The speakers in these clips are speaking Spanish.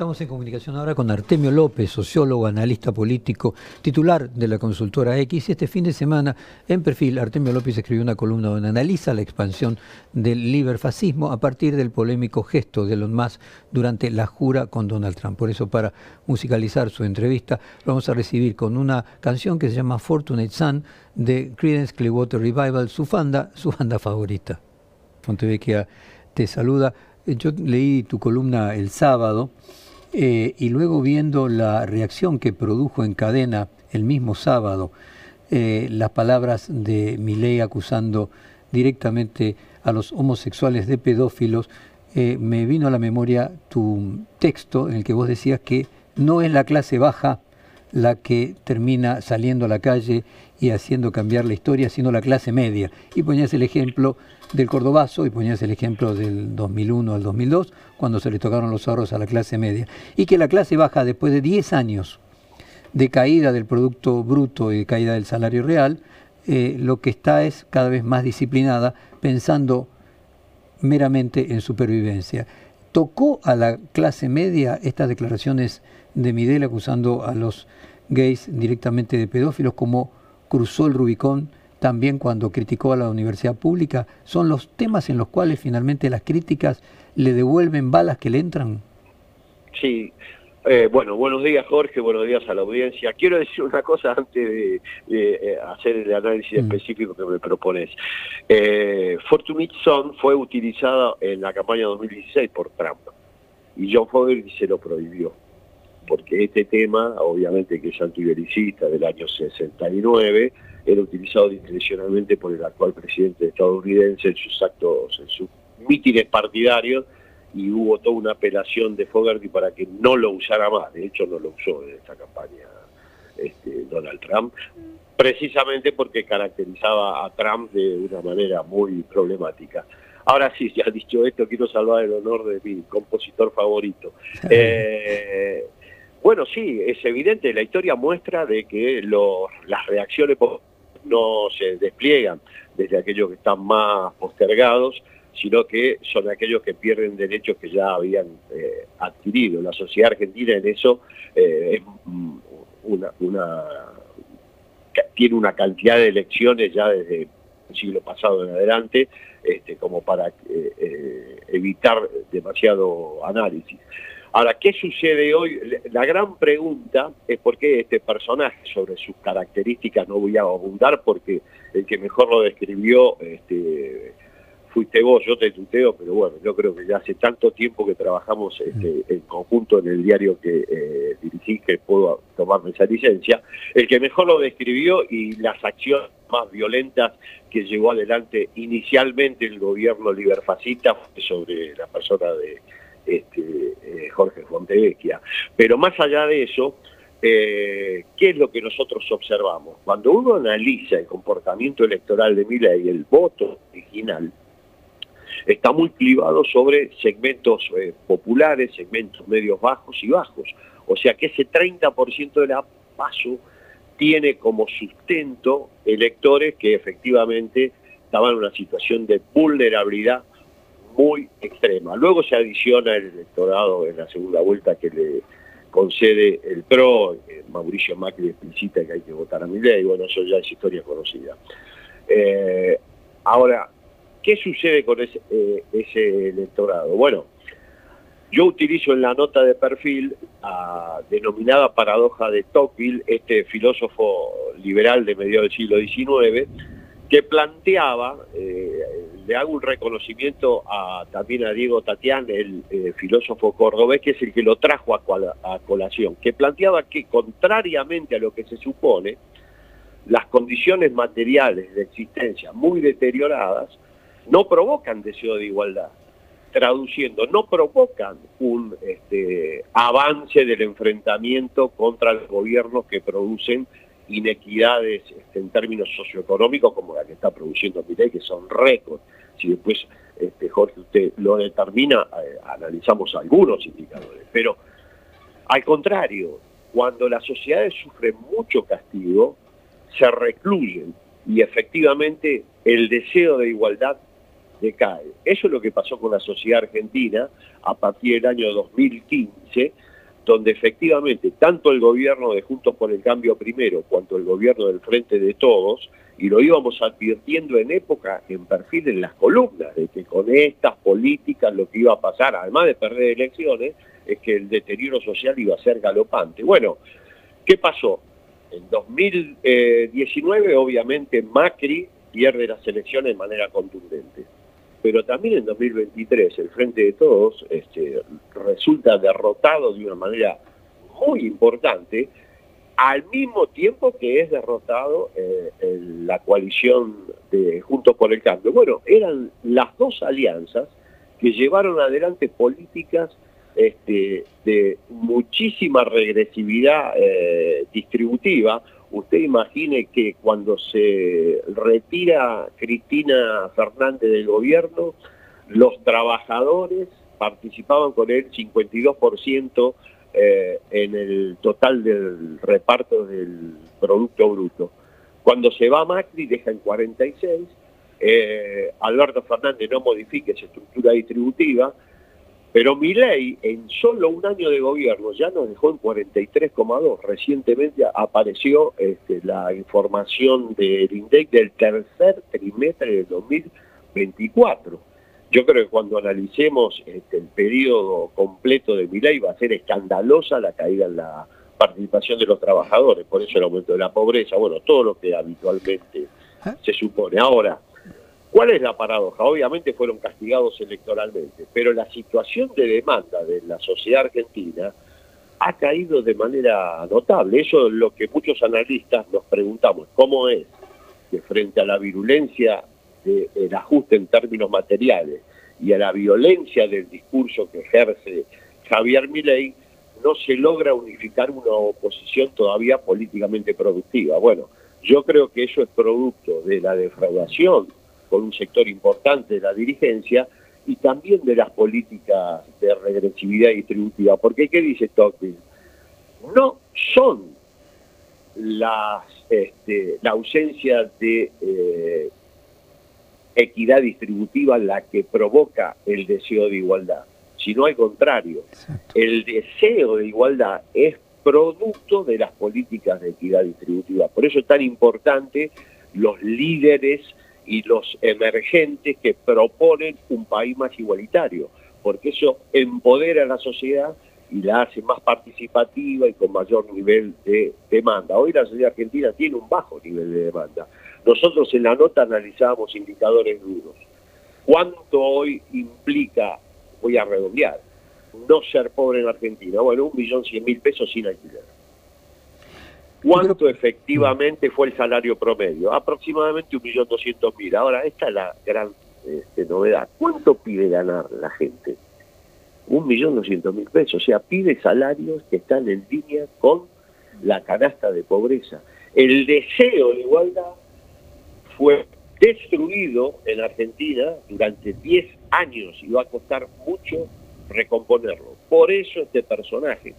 Estamos en comunicación ahora con Artemio López, sociólogo, analista político, titular de la consultora X. Y este fin de semana, en Perfil, Artemio López escribió una columna donde analiza la expansión del liberfascismo a partir del polémico gesto de Elon Musk durante la jura con Donald Trump. Por eso, para musicalizar su entrevista, lo vamos a recibir con una canción que se llama Fortunate Son de Creedence Clearwater Revival, su banda favorita. Fontevecchia te saluda. Yo leí tu columna el sábado y luego viendo la reacción que produjo en cadena el mismo sábado, las palabras de Milei acusando directamente a los homosexuales de pedófilos, me vino a la memoria tu texto en el que vos decías que no es la clase baja la que termina saliendo a la calle y haciendo cambiar la historia, sino la clase media. Y ponías el ejemplo del Cordobazo y ponías el ejemplo del 2001 al 2002, cuando se le tocaron los ahorros a la clase media. Y que la clase baja, después de 10 años de caída del Producto Bruto y de caída del salario real, lo que está es cada vez más disciplinada, pensando meramente en supervivencia. ¿Tocó a la clase media estas declaraciones de Milei acusando a los gays directamente de pedófilos, como cruzó el Rubicón también cuando criticó a la universidad pública? ¿Son los temas en los cuales finalmente las críticas le devuelven balas que le entran? Sí. Bueno, buenos días Jorge, buenos días a la audiencia. Quiero decir una cosa antes de hacer el análisis específico que me propones. Fortunate Son fue utilizada en la campaña 2016 por Trump y John Fogerty se lo prohibió, porque este tema, obviamente que es antibelicista del año 69, era utilizado discrecionalmente por el actual presidente estadounidense en sus actos, en sus mítines partidarios, y hubo toda una apelación de Fogerty para que no lo usara más. De hecho, no lo usó en esta campaña Donald Trump, precisamente porque caracterizaba a Trump de una manera muy problemática. Ahora sí, ya dicho esto, quiero salvar el honor de mi compositor favorito. Bueno, sí, es evidente, la historia muestra de que las reacciones no se despliegan desde aquellos que están más postergados, sino que son aquellos que pierden derechos que ya habían adquirido. La sociedad argentina en eso tiene una cantidad de elecciones ya desde el siglo pasado en adelante, como para evitar demasiado análisis. Ahora, ¿qué sucede hoy? La gran pregunta es por qué este personaje, sobre sus características no voy a abundar porque el que mejor lo describió fuiste vos, yo te tuteo, pero bueno, yo creo que ya hace tanto tiempo que trabajamos en conjunto en el diario que dirigí, que puedo tomarme esa licencia. El que mejor lo describió y las acciones más violentas que llevó adelante inicialmente el gobierno liberfascista fue sobre la persona de Jorge Fontevecchia. Pero más allá de eso, ¿qué es lo que nosotros observamos? Cuando uno analiza el comportamiento electoral de Milei, el voto original está muy clivado sobre segmentos populares, segmentos medios bajos y bajos. O sea que ese 30% de la PASO tiene como sustento electores que efectivamente estaban en una situación de vulnerabilidad muy extrema. Luego se adiciona el electorado en la segunda vuelta que le concede el PRO, Mauricio Macri explicita que hay que votar a Milei, bueno, eso ya es historia conocida. Ahora, ¿qué sucede con ese electorado? Bueno, yo utilizo en la nota de Perfil la denominada paradoja de Tocqueville, este filósofo liberal de mediados del siglo XIX, que planteaba, le hago un reconocimiento también a Diego Tatián, el filósofo cordobés, que es el que lo trajo a colación, que planteaba que, contrariamente a lo que se supone, las condiciones materiales de existencia muy deterioradas no provocan deseo de igualdad. Traduciendo, no provocan un avance del enfrentamiento contra los gobiernos que producen inequidades en términos socioeconómicos como la que está produciendo Milei, que son récords. Si después, Jorge, usted lo determina, analizamos algunos indicadores. Pero, al contrario, cuando las sociedades sufren mucho castigo, se recluyen y efectivamente el deseo de igualdad decae. Eso es lo que pasó con la sociedad argentina a partir del año 2015, donde efectivamente tanto el gobierno de Juntos por el Cambio primero, cuanto el gobierno del Frente de Todos, y lo íbamos advirtiendo en época, en perfil en las columnas, de que con estas políticas lo que iba a pasar, además de perder elecciones, es que el deterioro social iba a ser galopante. Bueno, ¿qué pasó? En 2019, obviamente, Macri pierde las elecciones de manera contundente. Pero también en 2023 el Frente de Todos resulta derrotado de una manera muy importante, al mismo tiempo que es derrotado la coalición de Juntos por el Cambio. Bueno, eran las dos alianzas que llevaron adelante políticas de muchísima regresividad distributiva. Usted imagine que cuando se retira Cristina Fernández del gobierno, los trabajadores participaban con el 52% en el total del reparto del Producto Bruto. Cuando se va Macri deja en 46%, Alberto Fernández no modifica esa estructura distributiva, pero Milei en solo un año de gobierno ya nos dejó en 43,2%. Recientemente apareció la información del INDEC del tercer trimestre del 2024. Yo creo que cuando analicemos el periodo completo de Milei va a ser escandalosa la caída en la participación de los trabajadores, por eso el aumento de la pobreza, bueno, todo lo que habitualmente se supone. Ahora, ¿cuál es la paradoja? Obviamente fueron castigados electoralmente, pero la situación de demanda de la sociedad argentina ha caído de manera notable. Eso es lo que muchos analistas nos preguntamos, ¿cómo es que frente a la virulencia del ajuste en términos materiales y a la violencia del discurso que ejerce Javier Milei, no se logra unificar una oposición todavía políticamente productiva? Bueno, yo creo que eso es producto de la defraudación con un sector importante de la dirigencia y también de las políticas de regresividad distributiva. Porque, ¿qué dice Tocqueville? No son la ausencia de equidad distributiva la que provoca el deseo de igualdad, sino al contrario. Exacto. El deseo de igualdad es producto de las políticas de equidad distributiva. Por eso es tan importante los líderes y los emergentes que proponen un país más igualitario, porque eso empodera a la sociedad y la hace más participativa y con mayor nivel de demanda. Hoy la sociedad argentina tiene un bajo nivel de demanda. Nosotros en la nota analizábamos indicadores duros. ¿Cuánto hoy implica, voy a redondear, no ser pobre en Argentina? Bueno, 1.100.000 pesos sin alquiler. ¿Cuánto efectivamente fue el salario promedio? Aproximadamente 1.200.000. Ahora, esta es la gran novedad. ¿Cuánto pide ganar la gente? 1.200.000 pesos. O sea, pide salarios que están en línea con la canasta de pobreza. El deseo de igualdad fue destruido en Argentina durante 10 años y va a costar mucho recomponerlo. Por eso este personaje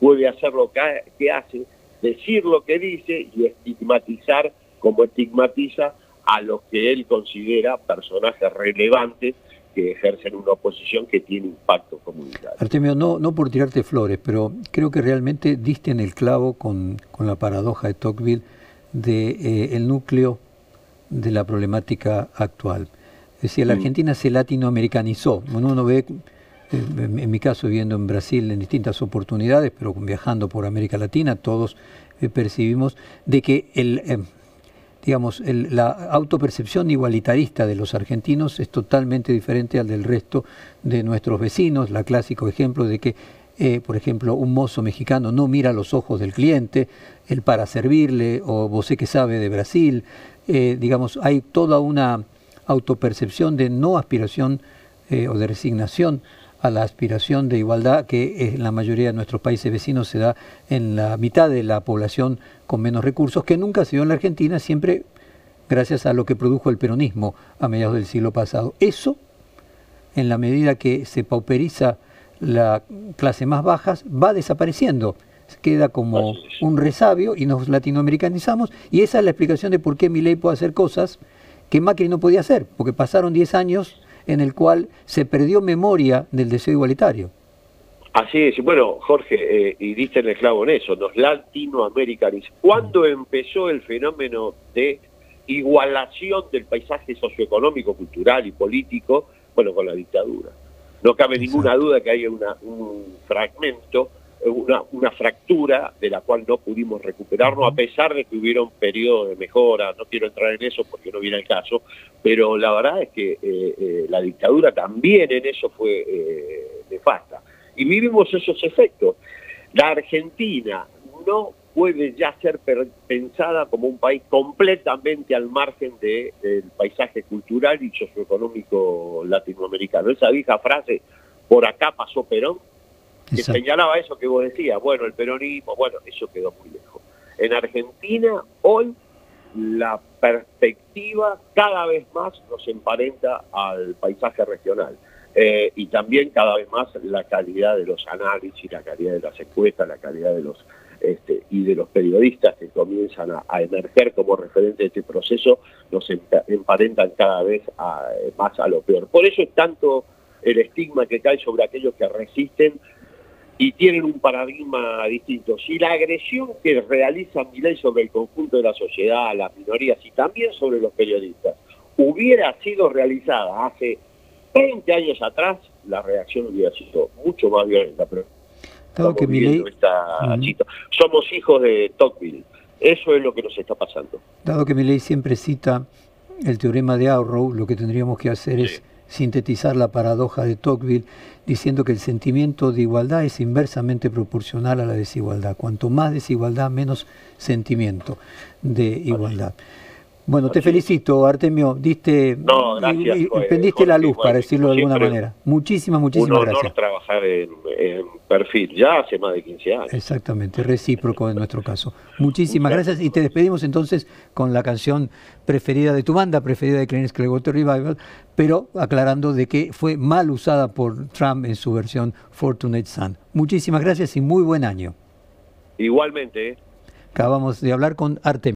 puede hacer lo que hace, decir lo que dice y estigmatizar como estigmatiza a los que él considera personajes relevantes que ejercen una oposición que tiene impacto comunitario. Artemio, no por tirarte flores, pero creo que realmente diste en el clavo con la paradoja de Tocqueville de el núcleo de la problemática actual. Es decir, la Argentina se latinoamericanizó. Bueno, uno ve, en mi caso viviendo en Brasil en distintas oportunidades, pero viajando por América Latina, todos percibimos de que la autopercepción igualitarista de los argentinos es totalmente diferente al del resto de nuestros vecinos. La clásico ejemplo de que, por ejemplo, un mozo mexicano no mira a los ojos del cliente, él para servirle, o você que sabe de Brasil. Hay toda una autopercepción de no aspiración o de resignación a la aspiración de igualdad que en la mayoría de nuestros países vecinos se da en la mitad de la población con menos recursos, que nunca se dio en la Argentina, siempre gracias a lo que produjo el peronismo a mediados del siglo pasado. Eso, en la medida que se pauperiza la clase más bajas, va desapareciendo. Queda como un resabio y nos latinoamericanizamos, y esa es la explicación de por qué Milei puede hacer cosas que Macri no podía hacer, porque pasaron 10 años en el cual se perdió memoria del deseo igualitario. Así es, bueno, Jorge, y diste en el clavo en eso, nos latinoamericanizamos. ¿Cuándo empezó el fenómeno de igualación del paisaje socioeconómico, cultural y político? Bueno, con la dictadura. No cabe ninguna duda que hay un fragmento, una fractura de la cual no pudimos recuperarnos, a pesar de que hubiera un periodo de mejora. No quiero entrar en eso porque no viene el caso, pero la verdad es que la dictadura también en eso fue nefasta. Y vivimos esos efectos. La Argentina no puede ya ser pensada como un país completamente al margen del paisaje cultural y socioeconómico latinoamericano. Esa vieja frase, por acá pasó Perón, que señalaba eso que vos decías, bueno, el peronismo, bueno, eso quedó muy lejos. En Argentina, hoy, la perspectiva cada vez más nos emparenta al paisaje regional. Y también cada vez más la calidad de los análisis, la calidad de las encuestas, la calidad de los y de los periodistas que comienzan a emerger como referentes de este proceso, nos emparentan cada vez más a lo peor. Por eso es tanto el estigma que cae sobre aquellos que resisten y tienen un paradigma distinto. Si la agresión que realiza Milei sobre el conjunto de la sociedad, las minorías y también sobre los periodistas hubiera sido realizada hace 20 años atrás, la reacción hubiera sido mucho más violenta, pero que Milei, somos hijos de Tocqueville. Eso es lo que nos está pasando. Dado que Milei siempre cita el teorema de Arrow, lo que tendríamos que hacer es sintetizar la paradoja de Tocqueville, diciendo que el sentimiento de igualdad es inversamente proporcional a la desigualdad. Cuanto más desigualdad, menos sentimiento de igualdad. Bueno, te felicito, Artemio, diste, prendiste la luz, para decirlo de alguna manera. Muchísimas gracias. Un honor trabajar en Perfil, ya hace más de 15 años. Exactamente, recíproco en nuestro caso. Muchísimas gracias y te despedimos entonces con la canción preferida de tu banda, preferida de Creedence Clearwater Revival, pero aclarando de que fue mal usada por Trump en su versión Fortunate Son. Muchísimas gracias y muy buen año. Igualmente. Acabamos de hablar con Artemio.